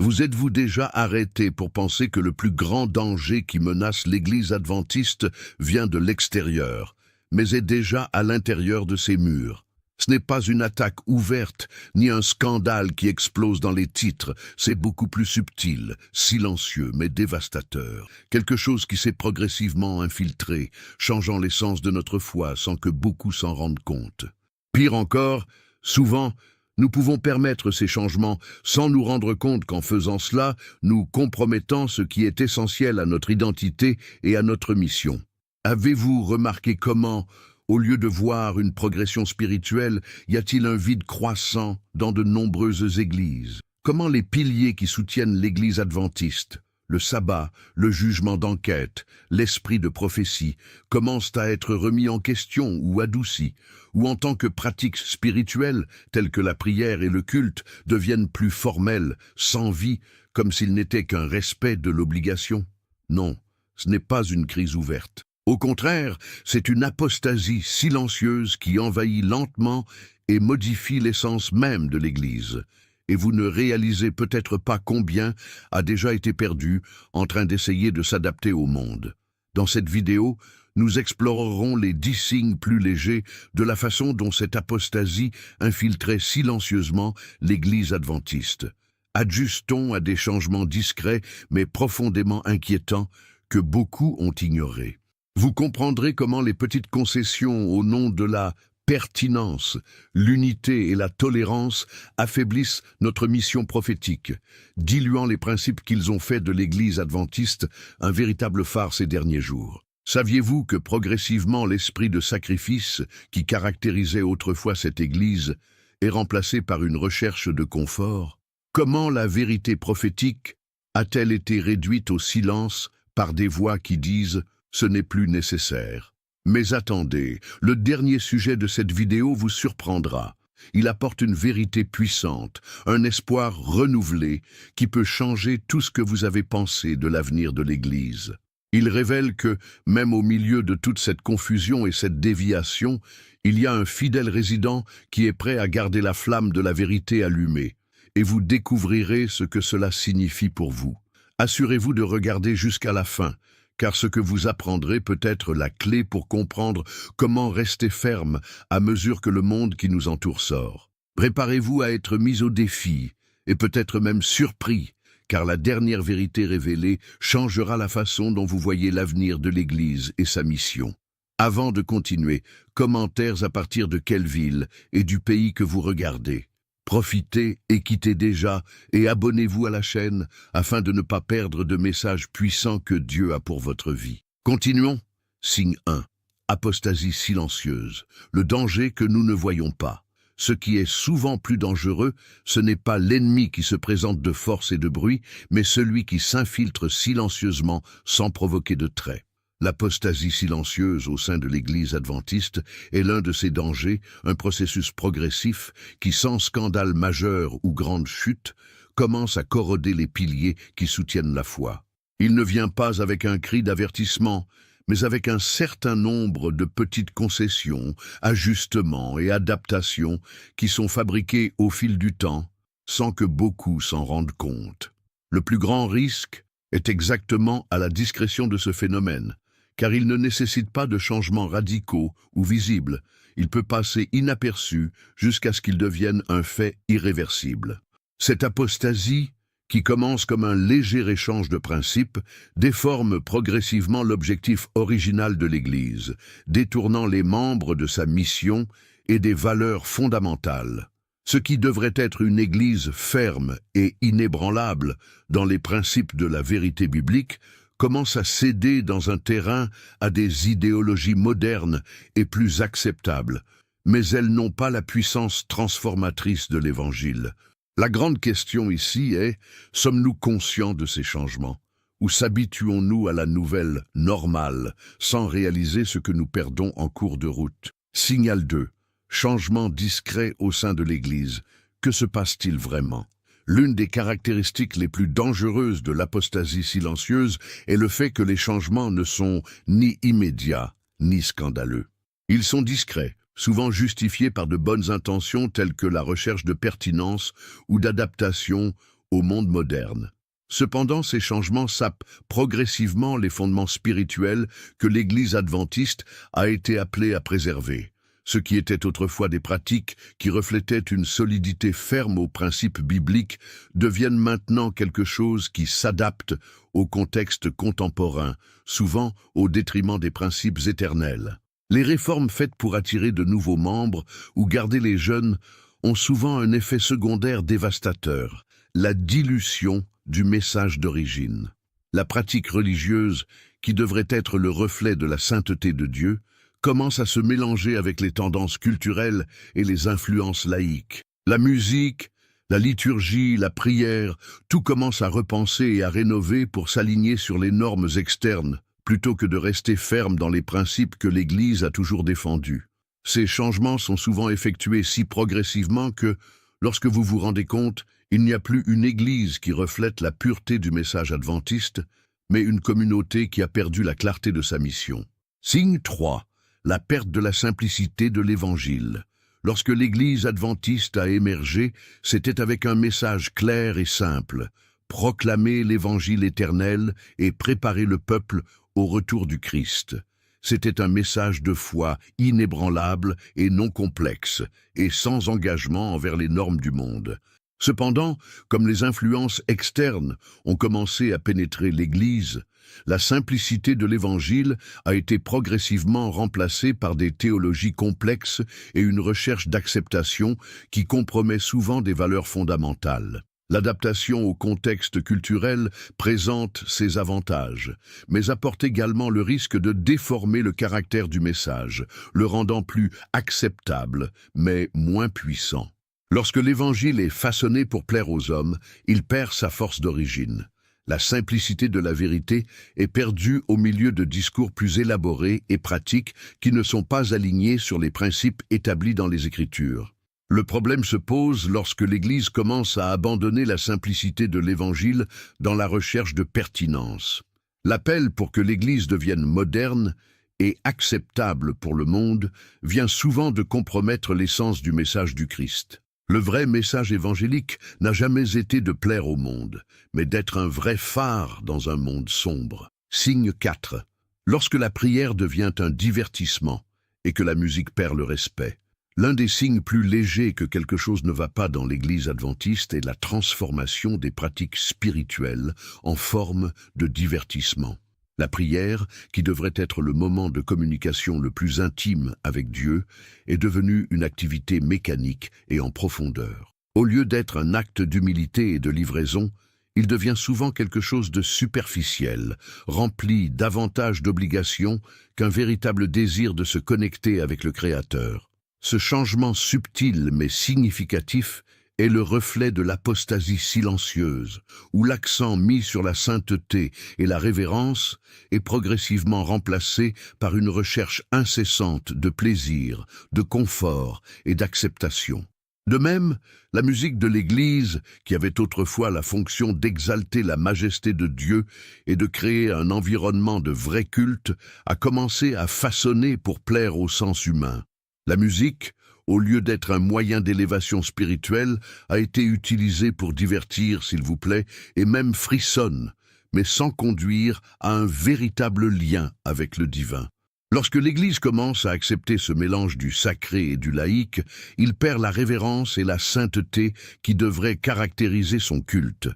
Vous êtes-vous déjà arrêté pour penser que le plus grand danger qui menace l'Église adventiste vient de l'extérieur, mais est déjà à l'intérieur de ses murs? Ce n'est pas une attaque ouverte, ni un scandale qui explose dans les titres, c'est beaucoup plus subtil, silencieux, mais dévastateur. Quelque chose qui s'est progressivement infiltré, changeant l'essence de notre foi sans que beaucoup s'en rendent compte. Pire encore, souvent, nous pouvons permettre ces changements sans nous rendre compte qu'en faisant cela, nous compromettons ce qui est essentiel à notre identité et à notre mission. Avez-vous remarqué comment, au lieu de voir une progression spirituelle, y a-t-il un vide croissant dans de nombreuses églises? Comment les piliers qui soutiennent l'Église adventiste, le sabbat, le jugement d'enquête, l'esprit de prophétie, commencent à être remis en question ou adoucis, ou en tant que pratiques spirituelles, telles que la prière et le culte, deviennent plus formelles, sans vie, comme s'ils n'étaient qu'un respect de l'obligation? Non, ce n'est pas une crise ouverte. Au contraire, c'est une apostasie silencieuse qui envahit lentement et modifie l'essence même de l'Église. Et vous ne réalisez peut-être pas combien a déjà été perdu en train d'essayer de s'adapter au monde. Dans cette vidéo, nous explorerons les 10 signes plus légers de la façon dont cette apostasie infiltrait silencieusement l'Église adventiste. Adjustons à des changements discrets mais profondément inquiétants que beaucoup ont ignorés. Vous comprendrez comment les petites concessions au nom de la pertinence, l'unité et la tolérance affaiblissent notre mission prophétique, diluant les principes qu'ils ont fait de l'Église adventiste un véritable phare ces derniers jours. Saviez-vous que progressivement l'esprit de sacrifice qui caractérisait autrefois cette Église est remplacé par une recherche de confort? Comment la vérité prophétique a-t-elle été réduite au silence par des voix qui disent « ce n'est plus nécessaire ». Mais attendez, le dernier sujet de cette vidéo vous surprendra. Il apporte une vérité puissante, un espoir renouvelé qui peut changer tout ce que vous avez pensé de l'avenir de l'Église. Il révèle que, même au milieu de toute cette confusion et cette déviation, il y a un fidèle résident qui est prêt à garder la flamme de la vérité allumée. Et vous découvrirez ce que cela signifie pour vous. Assurez-vous de regarder jusqu'à la fin, car ce que vous apprendrez peut être la clé pour comprendre comment rester ferme à mesure que le monde qui nous entoure sort. Préparez-vous à être mis au défi, et peut-être même surpris, car la dernière vérité révélée changera la façon dont vous voyez l'avenir de l'Église et sa mission. Avant de continuer, commentaires à partir de quelle ville et du pays que vous regardez. Profitez et quittez déjà et abonnez-vous à la chaîne afin de ne pas perdre de messages puissants que Dieu a pour votre vie. Continuons. Signe 1. Apostasie silencieuse. Le danger que nous ne voyons pas. Ce qui est souvent plus dangereux, ce n'est pas l'ennemi qui se présente de force et de bruit, mais celui qui s'infiltre silencieusement sans provoquer de trait. L'apostasie silencieuse au sein de l'Église adventiste est l'un de ces dangers, un processus progressif qui, sans scandale majeur ou grande chute, commence à corroder les piliers qui soutiennent la foi. Il ne vient pas avec un cri d'avertissement, mais avec un certain nombre de petites concessions, ajustements et adaptations qui sont fabriqués au fil du temps, sans que beaucoup s'en rendent compte. Le plus grand risque est exactement à la discrétion de ce phénomène, car il ne nécessite pas de changements radicaux ou visibles. Il peut passer inaperçu jusqu'à ce qu'il devienne un fait irréversible. Cette apostasie, qui commence comme un léger échange de principes, déforme progressivement l'objectif original de l'Église, détournant les membres de sa mission et des valeurs fondamentales. Ce qui devrait être une Église ferme et inébranlable dans les principes de la vérité biblique commence à céder dans un terrain à des idéologies modernes et plus acceptables, mais elles n'ont pas la puissance transformatrice de l'Évangile. La grande question ici est, sommes-nous conscients de ces changements? Ou s'habituons-nous à la nouvelle normale, sans réaliser ce que nous perdons en cours de route? Signal 2. Changement discret au sein de l'Église. Que se passe-t-il vraiment? L'une des caractéristiques les plus dangereuses de l'apostasie silencieuse est le fait que les changements ne sont ni immédiats, ni scandaleux. Ils sont discrets, souvent justifiés par de bonnes intentions telles que la recherche de pertinence ou d'adaptation au monde moderne. Cependant, ces changements sapent progressivement les fondements spirituels que l'Église adventiste a été appelée à préserver. Ce qui était autrefois des pratiques qui reflétaient une solidité ferme aux principes bibliques deviennent maintenant quelque chose qui s'adapte au contexte contemporain, souvent au détriment des principes éternels. Les réformes faites pour attirer de nouveaux membres ou garder les jeunes ont souvent un effet secondaire dévastateur, la dilution du message d'origine. La pratique religieuse, qui devrait être le reflet de la sainteté de Dieu, commence à se mélanger avec les tendances culturelles et les influences laïques. La musique, la liturgie, la prière, tout commence à repenser et à rénover pour s'aligner sur les normes externes, plutôt que de rester ferme dans les principes que l'Église a toujours défendus. Ces changements sont souvent effectués si progressivement que, lorsque vous vous rendez compte, il n'y a plus une Église qui reflète la pureté du message adventiste, mais une communauté qui a perdu la clarté de sa mission. Signe 3. La perte de la simplicité de l'Évangile. Lorsque l'Église adventiste a émergé, c'était avec un message clair et simple: proclamer l'Évangile éternel et préparer le peuple au retour du Christ. C'était un message de foi inébranlable et non complexe, et sans engagement envers les normes du monde. Cependant, comme les influences externes ont commencé à pénétrer l'Église, la simplicité de l'Évangile a été progressivement remplacée par des théologies complexes et une recherche d'acceptation qui compromet souvent des valeurs fondamentales. L'adaptation au contexte culturel présente ses avantages, mais apporte également le risque de déformer le caractère du message, le rendant plus acceptable, mais moins puissant. Lorsque l'Évangile est façonné pour plaire aux hommes, il perd sa force d'origine. La simplicité de la vérité est perdue au milieu de discours plus élaborés et pratiques qui ne sont pas alignés sur les principes établis dans les Écritures. Le problème se pose lorsque l'Église commence à abandonner la simplicité de l'Évangile dans la recherche de pertinence. L'appel pour que l'Église devienne moderne et acceptable pour le monde vient souvent de compromettre l'essence du message du Christ. Le vrai message évangélique n'a jamais été de plaire au monde, mais d'être un vrai phare dans un monde sombre. Signe 4. Lorsque la prière devient un divertissement et que la musique perd le respect. L'un des signes plus légers que quelque chose ne va pas dans l'Église adventiste est la transformation des pratiques spirituelles en forme de divertissement. La prière, qui devrait être le moment de communication le plus intime avec Dieu, est devenue une activité mécanique et en profondeur. Au lieu d'être un acte d'humilité et de livraison, il devient souvent quelque chose de superficiel, rempli davantage d'obligations qu'un véritable désir de se connecter avec le Créateur. Ce changement subtil mais significatif est le reflet de l'apostasie silencieuse, où l'accent mis sur la sainteté et la révérence est progressivement remplacé par une recherche incessante de plaisir, de confort et d'acceptation. De même, la musique de l'Église, qui avait autrefois la fonction d'exalter la majesté de Dieu et de créer un environnement de vrai culte, a commencé à façonner pour plaire au sens humain. La musique, au lieu d'être un moyen d'élévation spirituelle, a été utilisée pour divertir, s'il vous plaît, et même frissonne, mais sans conduire à un véritable lien avec le divin. Lorsque l'Église commence à accepter ce mélange du sacré et du laïque, il perd la révérence et la sainteté qui devraient caractériser son culte.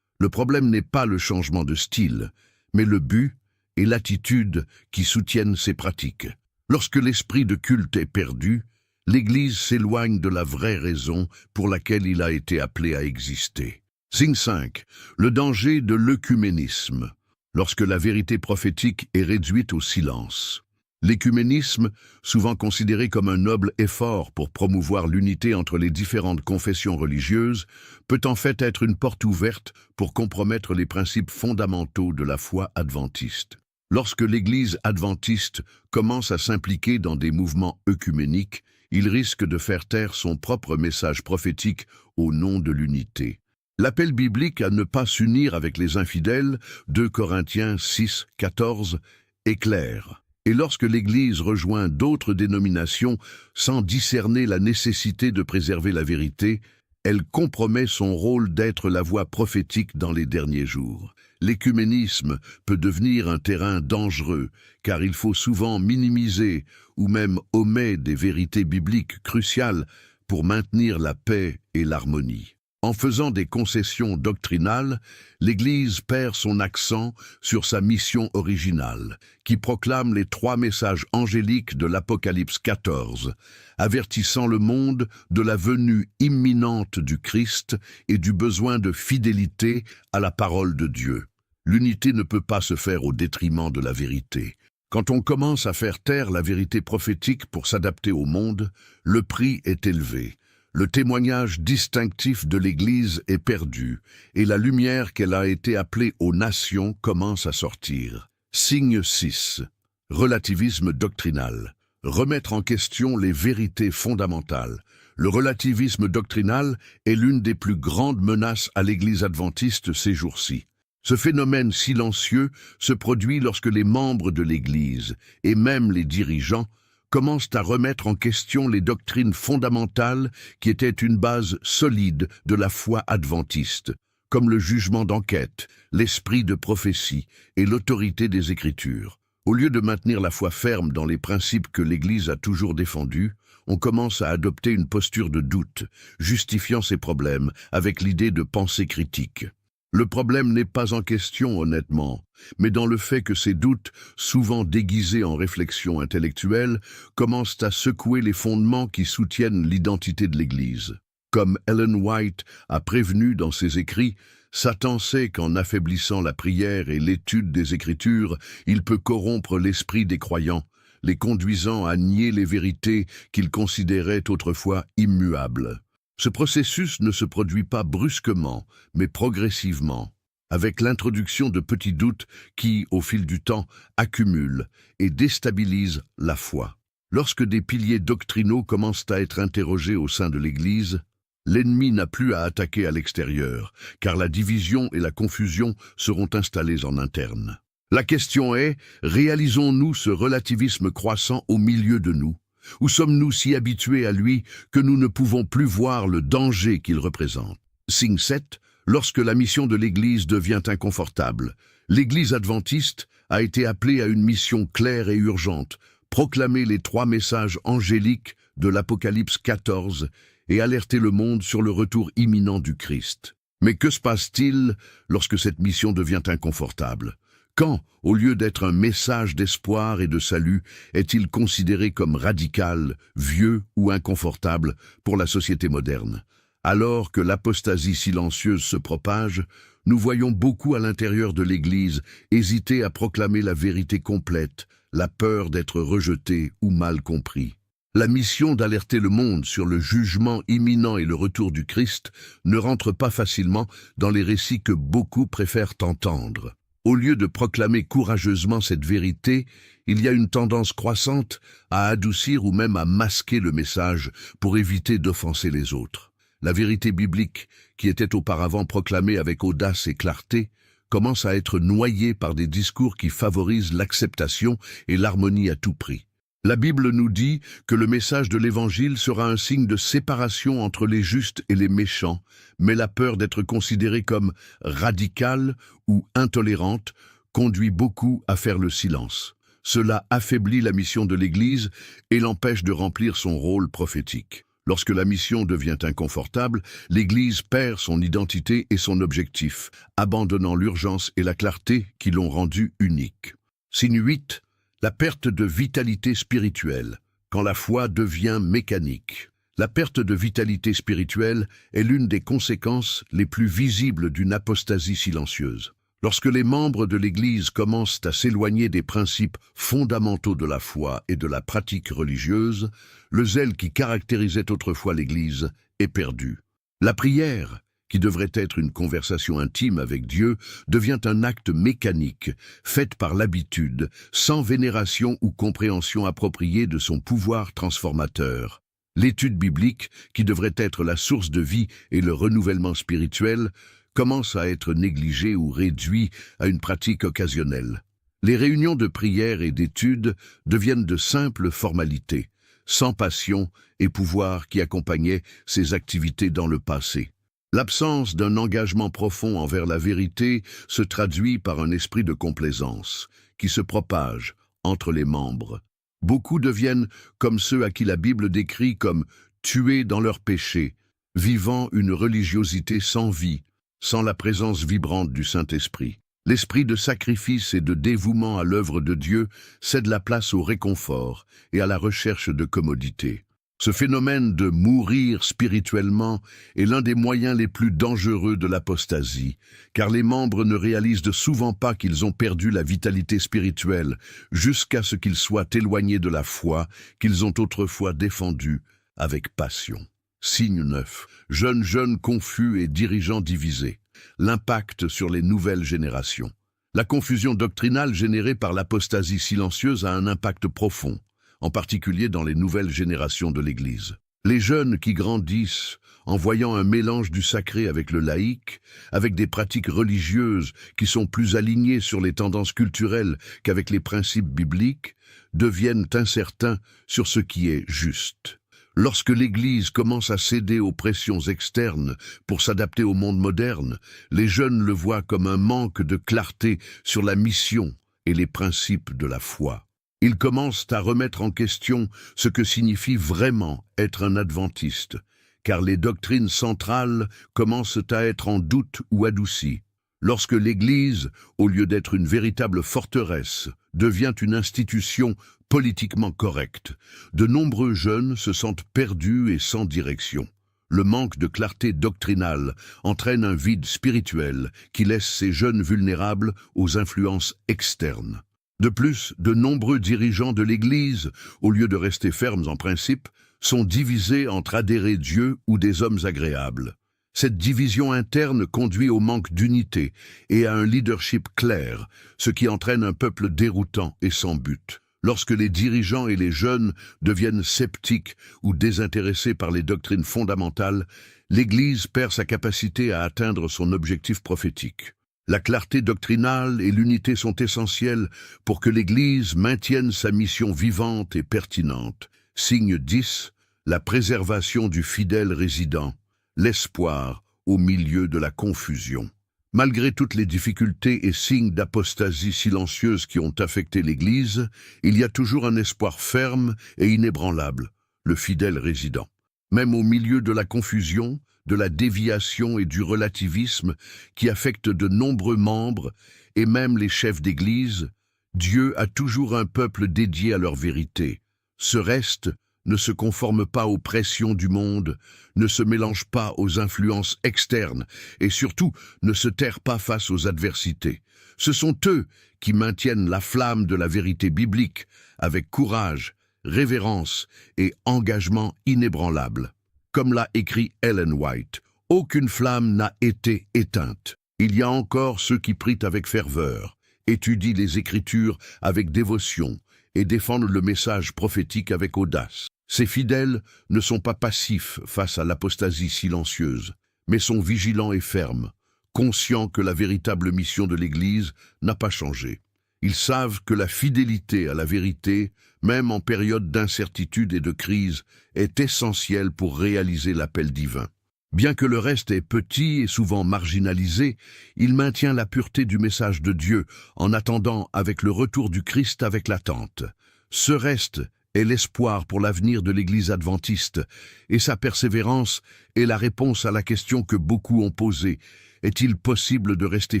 Le problème n'est pas le changement de style, mais le but et l'attitude qui soutiennent ces pratiques. Lorsque l'esprit de culte est perdu, l'Église s'éloigne de la vraie raison pour laquelle il a été appelé à exister. Signe 5. Le danger de l'œcuménisme, lorsque la vérité prophétique est réduite au silence. L'écuménisme, souvent considéré comme un noble effort pour promouvoir l'unité entre les différentes confessions religieuses, peut en fait être une porte ouverte pour compromettre les principes fondamentaux de la foi adventiste. Lorsque l'Église adventiste commence à s'impliquer dans des mouvements œcuméniques, il risque de faire taire son propre message prophétique au nom de l'unité. L'appel biblique à ne pas s'unir avec les infidèles, 2 Corinthiens 6, 14, est clair. Et lorsque l'Église rejoint d'autres dénominations sans discerner la nécessité de préserver la vérité, Elle compromet son rôle d'être la voix prophétique dans les derniers jours. L'écuménisme peut devenir un terrain dangereux, car il faut souvent minimiser ou même omettre des vérités bibliques cruciales pour maintenir la paix et l'harmonie. En faisant des concessions doctrinales, l'Église perd son accent sur sa mission originale, qui proclame les 3 messages angéliques de l'Apocalypse 14, avertissant le monde de la venue imminente du Christ et du besoin de fidélité à la parole de Dieu. L'unité ne peut pas se faire au détriment de la vérité. Quand on commence à faire taire la vérité prophétique pour s'adapter au monde, le prix est élevé. Le témoignage distinctif de l'Église est perdu et la lumière qu'elle a été appelée aux nations commence à sortir. Signe 6. Relativisme doctrinal. Remettre en question les vérités fondamentales. Le relativisme doctrinal est l'une des plus grandes menaces à l'Église adventiste ces jours-ci. Ce phénomène silencieux se produit lorsque les membres de l'Église, et même les dirigeants, commencent à remettre en question les doctrines fondamentales qui étaient une base solide de la foi adventiste, comme le jugement d'enquête, l'esprit de prophétie et l'autorité des Écritures. Au lieu de maintenir la foi ferme dans les principes que l'Église a toujours défendus, on commence à adopter une posture de doute, justifiant ses problèmes avec l'idée de pensée critique. Le problème n'est pas en question, honnêtement, mais dans le fait que ces doutes, souvent déguisés en réflexion intellectuelle, commencent à secouer les fondements qui soutiennent l'identité de l'Église. Comme Ellen White a prévenu dans ses écrits, Satan sait qu'en affaiblissant la prière et l'étude des Écritures, il peut corrompre l'esprit des croyants, les conduisant à nier les vérités qu'ils considéraient autrefois immuables. Ce processus ne se produit pas brusquement, mais progressivement, avec l'introduction de petits doutes qui, au fil du temps, accumulent et déstabilisent la foi. Lorsque des piliers doctrinaux commencent à être interrogés au sein de l'Église, l'ennemi n'a plus à attaquer à l'extérieur, car la division et la confusion seront installées en interne. La question est, réalisons-nous ce relativisme croissant au milieu de nous ? Ou sommes-nous si habitués à lui que nous ne pouvons plus voir le danger qu'il représente? Signe 7. Lorsque la mission de l'Église devient inconfortable, l'Église adventiste a été appelée à une mission claire et urgente, proclamer les 3 messages angéliques de l'Apocalypse 14 et alerter le monde sur le retour imminent du Christ. Mais que se passe-t-il lorsque cette mission devient inconfortable? Quand, au lieu d'être un message d'espoir et de salut, est-il considéré comme radical, vieux ou inconfortable pour la société moderne? Alors que l'apostasie silencieuse se propage, nous voyons beaucoup à l'intérieur de l'Église hésiter à proclamer la vérité complète, la peur d'être rejeté ou mal compris. La mission d'alerter le monde sur le jugement imminent et le retour du Christ ne rentre pas facilement dans les récits que beaucoup préfèrent entendre. Au lieu de proclamer courageusement cette vérité, il y a une tendance croissante à adoucir ou même à masquer le message pour éviter d'offenser les autres. La vérité biblique, qui était auparavant proclamée avec audace et clarté, commence à être noyée par des discours qui favorisent l'acceptation et l'harmonie à tout prix. La Bible nous dit que le message de l'Évangile sera un signe de séparation entre les justes et les méchants, mais la peur d'être considérée comme radicale ou intolérante conduit beaucoup à faire le silence. Cela affaiblit la mission de l'Église et l'empêche de remplir son rôle prophétique. Lorsque la mission devient inconfortable, l'Église perd son identité et son objectif, abandonnant l'urgence et la clarté qui l'ont rendue unique. Signe 8. La perte de vitalité spirituelle, quand la foi devient mécanique. La perte de vitalité spirituelle est l'une des conséquences les plus visibles d'une apostasie silencieuse. Lorsque les membres de l'Église commencent à s'éloigner des principes fondamentaux de la foi et de la pratique religieuse, le zèle qui caractérisait autrefois l'Église est perdu. La prière, qui devrait être une conversation intime avec Dieu, devient un acte mécanique, fait par l'habitude, sans vénération ou compréhension appropriée de son pouvoir transformateur. L'étude biblique, qui devrait être la source de vie et le renouvellement spirituel, commence à être négligée ou réduite à une pratique occasionnelle. Les réunions de prière et d'étude deviennent de simples formalités, sans passion et pouvoir qui accompagnaient ses activités dans le passé. L'absence d'un engagement profond envers la vérité se traduit par un esprit de complaisance qui se propage entre les membres. Beaucoup deviennent comme ceux à qui la Bible décrit comme tués dans leurs péchés, vivant une religiosité sans vie, sans la présence vibrante du Saint-Esprit. L'esprit de sacrifice et de dévouement à l'œuvre de Dieu cède la place au réconfort et à la recherche de commodité. Ce phénomène de mourir spirituellement est l'un des moyens les plus dangereux de l'apostasie, car les membres ne réalisent souvent pas qu'ils ont perdu la vitalité spirituelle jusqu'à ce qu'ils soient éloignés de la foi qu'ils ont autrefois défendue avec passion. Signe 9. Jeunes confus et dirigeants divisés. L'impact sur les nouvelles générations. La confusion doctrinale générée par l'apostasie silencieuse a un impact profond, en particulier dans les nouvelles générations de l'Église. Les jeunes qui grandissent en voyant un mélange du sacré avec le laïque, avec des pratiques religieuses qui sont plus alignées sur les tendances culturelles qu'avec les principes bibliques, deviennent incertains sur ce qui est juste. Lorsque l'Église commence à céder aux pressions externes pour s'adapter au monde moderne, les jeunes le voient comme un manque de clarté sur la mission et les principes de la foi. Ils commencent à remettre en question ce que signifie vraiment être un adventiste, car les doctrines centrales commencent à être en doute ou adoucies. Lorsque l'Église, au lieu d'être une véritable forteresse, devient une institution politiquement correcte, de nombreux jeunes se sentent perdus et sans direction. Le manque de clarté doctrinale entraîne un vide spirituel qui laisse ces jeunes vulnérables aux influences externes. De plus, de nombreux dirigeants de l'Église, au lieu de rester fermes en principe, sont divisés entre adhérer Dieu ou des hommes agréables. Cette division interne conduit au manque d'unité et à un leadership clair, ce qui entraîne un peuple déroutant et sans but. Lorsque les dirigeants et les jeunes deviennent sceptiques ou désintéressés par les doctrines fondamentales, l'Église perd sa capacité à atteindre son objectif prophétique. La clarté doctrinale et l'unité sont essentielles pour que l'Église maintienne sa mission vivante et pertinente. Signe 10, la préservation du fidèle résident, l'espoir au milieu de la confusion. Malgré toutes les difficultés et signes d'apostasie silencieuse qui ont affecté l'Église, il y a toujours un espoir ferme et inébranlable, le fidèle résident. Même au milieu de la confusion, de la déviation et du relativisme qui affectent de nombreux membres et même les chefs d'Église, Dieu a toujours un peuple dédié à leur vérité. Ce reste ne se conforme pas aux pressions du monde, ne se mélange pas aux influences externes et surtout ne se terre pas face aux adversités. Ce sont eux qui maintiennent la flamme de la vérité biblique avec courage, révérence et engagement inébranlable. Comme l'a écrit Ellen White, aucune flamme n'a été éteinte. Il y a encore ceux qui prient avec ferveur, étudient les Écritures avec dévotion et défendent le message prophétique avec audace. Ces fidèles ne sont pas passifs face à l'apostasie silencieuse, mais sont vigilants et fermes, conscients que la véritable mission de l'Église n'a pas changé. Ils savent que la fidélité à la vérité, même en période d'incertitude et de crise, est essentielle pour réaliser l'appel divin. Bien que le reste est petit et souvent marginalisé, il maintient la pureté du message de Dieu en attendant avec le retour du Christ avec l'attente. Ce reste est l'espoir pour l'avenir de l'Église adventiste, et sa persévérance est la réponse à la question que beaucoup ont posée. Est-il possible de rester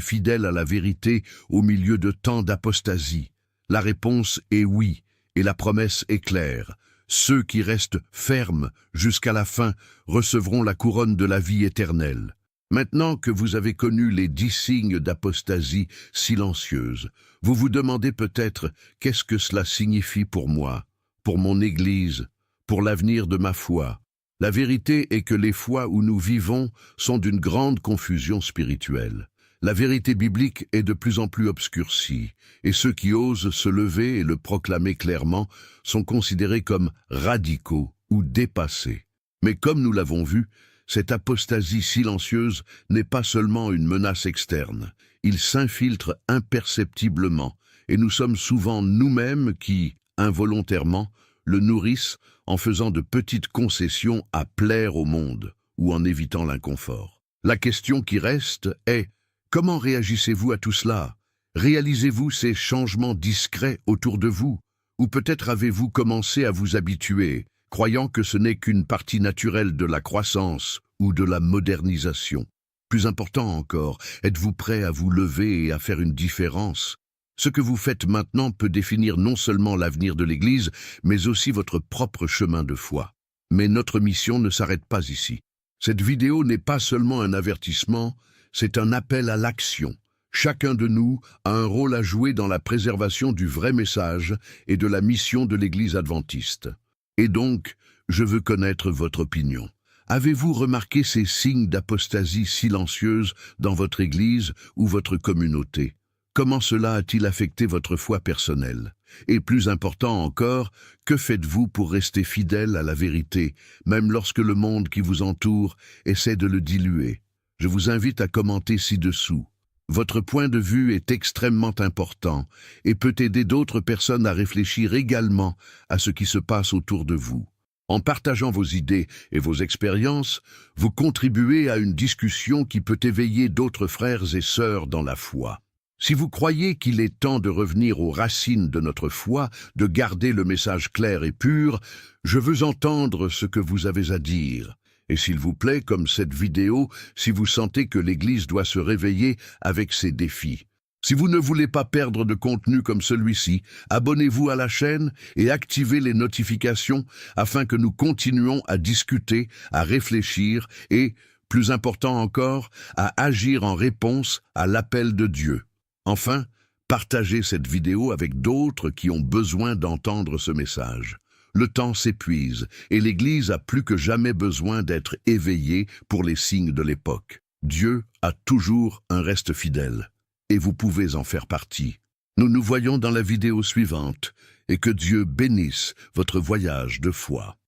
fidèle à la vérité au milieu de tant d'apostasie? La réponse est oui, et la promesse est claire. Ceux qui restent fermes jusqu'à la fin recevront la couronne de la vie éternelle. Maintenant que vous avez connu les 10 signes d'apostasie silencieuse, vous vous demandez peut-être qu'est-ce que cela signifie pour moi, pour mon Église, pour l'avenir de ma foi. La vérité est que les fois où nous vivons sont d'une grande confusion spirituelle. La vérité biblique est de plus en plus obscurcie, et ceux qui osent se lever et le proclamer clairement sont considérés comme radicaux ou dépassés. Mais comme nous l'avons vu, cette apostasie silencieuse n'est pas seulement une menace externe. Il s'infiltre imperceptiblement, et nous sommes souvent nous-mêmes qui, involontairement, le nourrissent en faisant de petites concessions à plaire au monde ou en évitant l'inconfort. La question qui reste est: comment réagissez-vous à tout cela? Réalisez-vous ces changements discrets autour de vous? Ou peut-être avez-vous commencé à vous habituer, croyant que ce n'est qu'une partie naturelle de la croissance ou de la modernisation? Plus important encore, êtes-vous prêt à vous lever et à faire une différence? Ce que vous faites maintenant peut définir non seulement l'avenir de l'Église, mais aussi votre propre chemin de foi. Mais notre mission ne s'arrête pas ici. Cette vidéo n'est pas seulement un avertissement, c'est un appel à l'action. Chacun de nous a un rôle à jouer dans la préservation du vrai message et de la mission de l'Église adventiste. Et donc, je veux connaître votre opinion. Avez-vous remarqué ces signes d'apostasie silencieuse dans votre Église ou votre communauté? Comment cela a-t-il affecté votre foi personnelle? Et plus important encore, que faites-vous pour rester fidèle à la vérité, même lorsque le monde qui vous entoure essaie de le diluer? Je vous invite à commenter ci-dessous. Votre point de vue est extrêmement important et peut aider d'autres personnes à réfléchir également à ce qui se passe autour de vous. En partageant vos idées et vos expériences, vous contribuez à une discussion qui peut éveiller d'autres frères et sœurs dans la foi. Si vous croyez qu'il est temps de revenir aux racines de notre foi, de garder le message clair et pur, je veux entendre ce que vous avez à dire. Et s'il vous plaît, comme cette vidéo, si vous sentez que l'Église doit se réveiller avec ses défis. Si vous ne voulez pas perdre de contenu comme celui-ci, abonnez-vous à la chaîne et activez les notifications afin que nous continuions à discuter, à réfléchir et, plus important encore, à agir en réponse à l'appel de Dieu. Enfin, partagez cette vidéo avec d'autres qui ont besoin d'entendre ce message. Le temps s'épuise et l'Église a plus que jamais besoin d'être éveillée pour les signes de l'époque. Dieu a toujours un reste fidèle et vous pouvez en faire partie. Nous nous voyons dans la vidéo suivante et que Dieu bénisse votre voyage de foi.